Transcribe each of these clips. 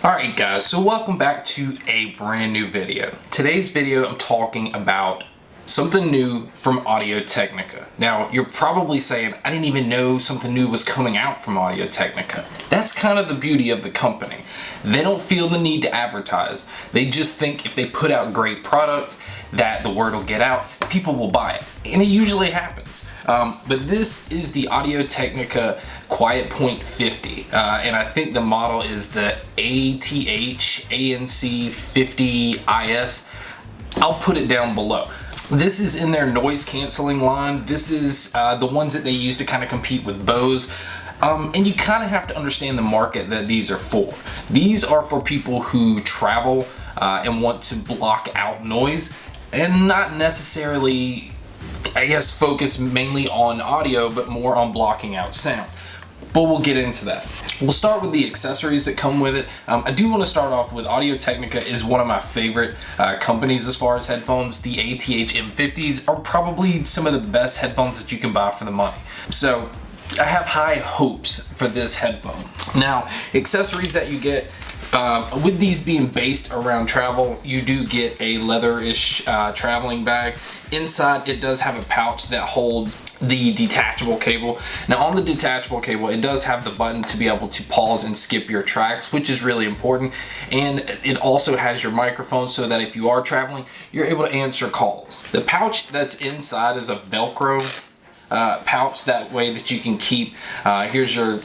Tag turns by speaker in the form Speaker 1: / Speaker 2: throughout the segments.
Speaker 1: Alright guys, so welcome back to a brand new video. Today's video I'm talking about something new from Technica. Now you're probably saying, I didn't even know something new was coming out from Technica. That's kind of the beauty of the company. They don't feel the need to advertise. They just think if they put out great products that the word will get out, people will buy it. And it usually happens. But this is the Technica QuietPoint 50. And I think the model is the ATH-ANC50iS. I'll put it down below. This is in their noise canceling line. This is the ones that they use to kind of compete with Bose. And you kind of have to understand the market that these are for. These are for people who travel and want to block out noise and not necessarily, I guess, focus mainly on audio, but more on blocking out sound. But we'll get into that. We'll start with the accessories that come with it. I do want to start off with Technica is one of my favorite companies as far as headphones. The ATH-ANC50iS are probably some of the best headphones that you can buy for the money. So I have high hopes for this headphone. Now, accessories that you get, with these being based around travel, you do get a leather-ish traveling bag. Inside, it does have a pouch that holds the detachable cable. Now on the detachable cable, it does have the button to be able to pause and skip your tracks, which is really important. And it also has your microphone so that if you are traveling, you're able to answer calls. The pouch that's inside is a Velcro pouch, that way that you can keep, here's your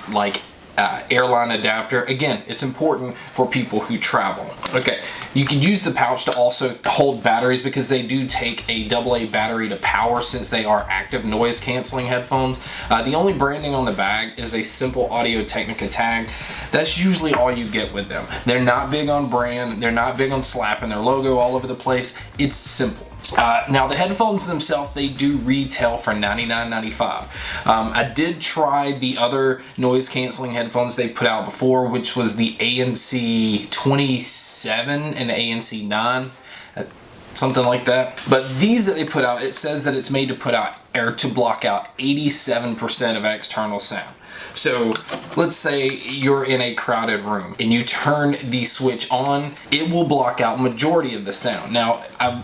Speaker 1: airline adapter. Again, it's important for people who travel. Okay, you can use the pouch to also hold batteries because they do take a AA battery to power since they are active noise canceling headphones. The only branding on the bag is a simple Technica tag. That's usually all you get with them. They're not big on brand, they're not big on slapping their logo all over the place. It's simple. Now the headphones themselves, they do retail for $99.95. I did try the other noise canceling headphones they put out before, which was the ANC50iS and the ANC50iS, something like that. But these that they put out, it says that it's made to put out or to block out 87% of external sound. So let's say you're in a crowded room and you turn the switch on, it will block out majority of the sound. Now I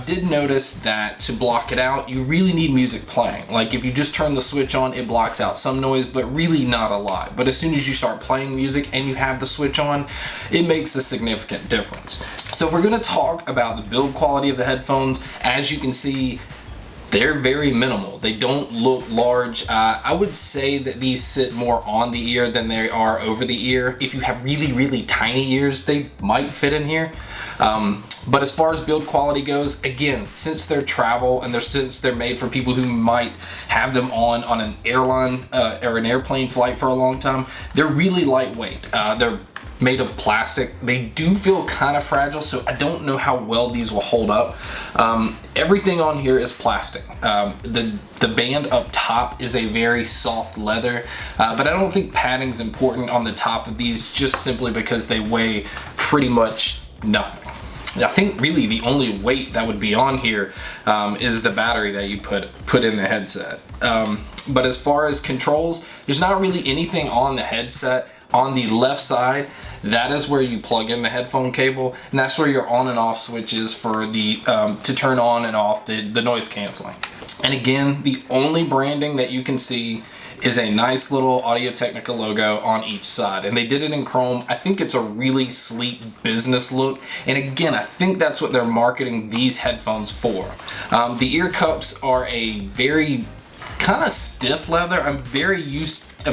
Speaker 1: did notice that to block it out, you really need music playing. Like if you just turn the switch on, it blocks out some noise, but really not a lot. But as soon as you start playing music and you have the switch on, it makes a significant difference. So we're going to talk about the build quality of the headphones. As you can see, they're very minimal. They don't look large. I would say that these sit more on the ear than they are over the ear. If you have really, really tiny ears, they might fit in here. But as far as build quality goes, again, since they're travel and since they're made for people who might have them on an airline or an airplane flight for a long time, they're really lightweight. They're made of plastic. They do feel kind of fragile, so I don't know how well these will hold up. Everything on here is plastic. The band up top is a very soft leather, but I don't think padding is important on the top of these, just simply because they weigh pretty much nothing. I think really the only weight that would be on here is the battery that you put in the headset. But as far as controls, there's not really anything on the headset. On the left side, that is where you plug in the headphone cable, and that's where your on and off switch is for the to turn on and off the noise canceling. And again, the only branding that you can see is a nice little Technica logo on each side, and they did it in chrome. I think it's a really sleek business look, and again, I think that's what they're marketing these headphones for. The ear cups are a very kind of stiff leather. I'm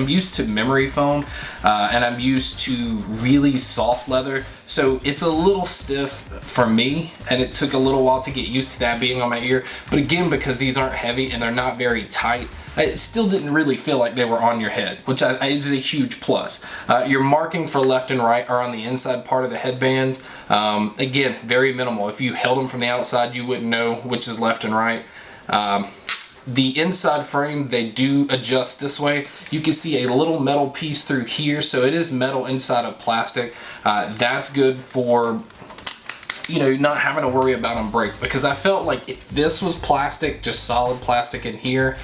Speaker 1: used to memory foam, and I'm used to really soft leather, so it's a little stiff for me, and it took a little while to get used to that being on my ear. But again, because these aren't heavy and they're not very tight, it still didn't really feel like they were on your head, which is a huge plus. Your marking for left and right are on the inside part of the headbands. Again, very minimal. If you held them from the outside, you wouldn't know which is left and right. The inside frame, they do adjust this way. You can see a little metal piece through here, so it is metal inside of plastic. That's good for not having to worry about them break, because I felt like if this was plastic, just solid plastic in here,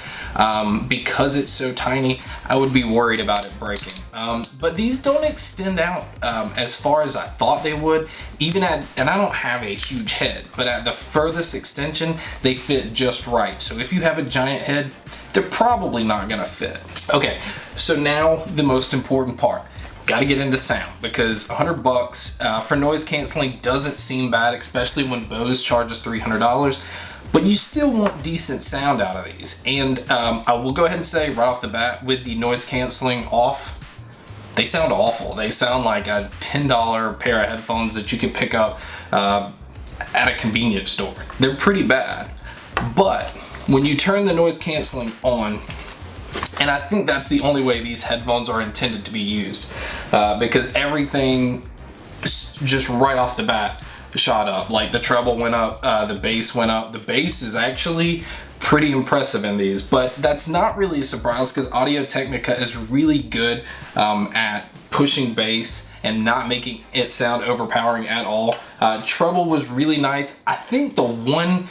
Speaker 1: because it's so tiny, I would be worried about it breaking. But these don't extend out as far as I thought they would, and I don't have a huge head, but at the furthest extension, they fit just right. So if you have a giant head, they're probably not gonna fit. Okay, so now the most important part. Got to get into sound, because $100 for noise canceling doesn't seem bad, especially when Bose charges $300, but you still want decent sound out of these. And I will go ahead and say right off the bat, with the noise canceling off, they sound awful. They sound like a $10 pair of headphones that you can pick up at a convenience store. They're pretty bad, but when you turn the noise canceling on, and I think that's the only way these headphones are intended to be used, because everything just right off the bat shot up. Like the treble went up, the bass went up. The bass is actually pretty impressive in these, but that's not really a surprise, because Audio-Technica is really good at pushing bass and not making it sound overpowering at all. Treble was really nice. I think the one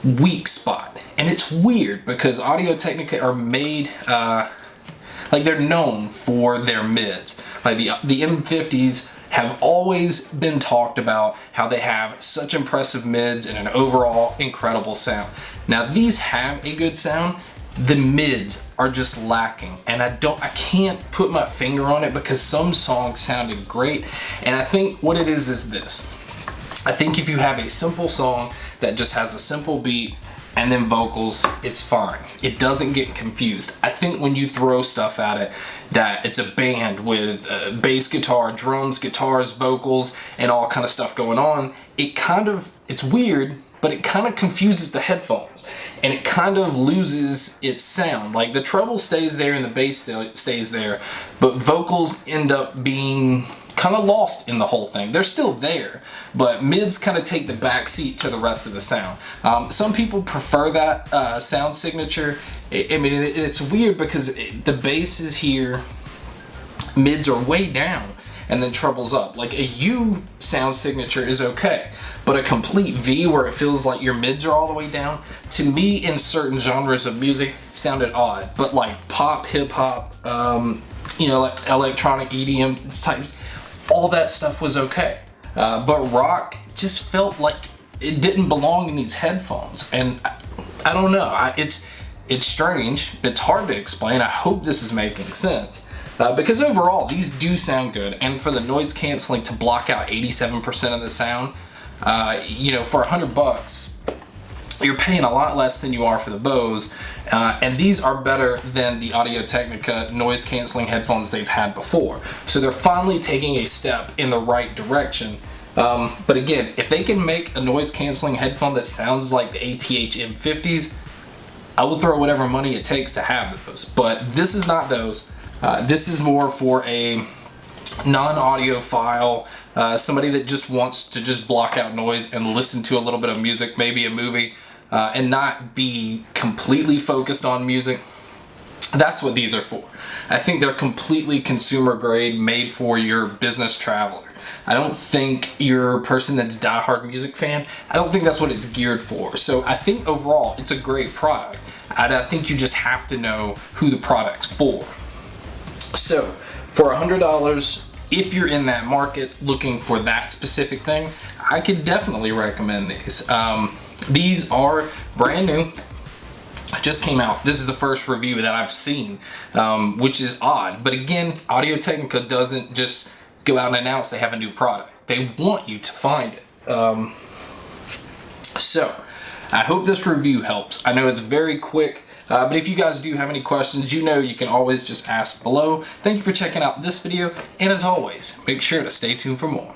Speaker 1: weak spot, and it's weird because Audio-Technica are made like they're known for their mids. Like the M50s have always been talked about how they have such impressive mids and an overall incredible sound. Now these have a good sound, the mids are just lacking, and I can't put my finger on it, because some songs sounded great, and I think what it is this. I think if you have a simple song that just has a simple beat and then vocals, it's fine. It doesn't get confused. I think when you throw stuff at it, that it's a band with bass guitar, drums, guitars, vocals, and all kind of stuff going on, it's weird, but it kind of confuses the headphones, and it kind of loses its sound. Like the treble stays there and the bass stays there, but vocals end up being kind of lost in the whole thing. They're still there, but mids kind of take the back seat to the rest of the sound. Some people prefer that sound signature. It's weird because the bass is here, mids are way down, and then treble's up. Like a U sound signature is okay, but a complete V where it feels like your mids are all the way down, to me in certain genres of music sounded odd. But like pop, hip hop, like electronic EDM type, all that stuff was okay. But rock just felt like it didn't belong in these headphones, and I don't know. It's strange. It's hard to explain. I hope this is making sense, because overall these do sound good, and for the noise canceling to block out 87% of the sound, for $100, you're paying a lot less than you are for the Bose, and these are better than the Audio-Technica noise canceling headphones they've had before. So they're finally taking a step in the right direction. But again, if they can make a noise canceling headphone that sounds like the ATH-ANC50iS, I will throw whatever money it takes to have those. But this is not those. This is more for a non-audiophile, somebody that just wants to just block out noise and listen to a little bit of music, maybe a movie, and not be completely focused on music. That's what these are for. I think they're completely consumer grade, made for your business traveler. I don't think you're a person that's a diehard music fan. I don't think that's what it's geared for. So I think overall it's a great product, and I think you just have to know who the product's for. So for $100, if you're in that market looking for that specific thing, I could definitely recommend these. These are brand new. Just came out. This is the first review that I've seen, which is odd. But again, Audio-Technica doesn't just go out and announce they have a new product. They want you to find it. So I hope this review helps. I know it's very quick, but if you guys do have any questions, you can always just ask below. Thank you for checking out this video, and as always, make sure to stay tuned for more.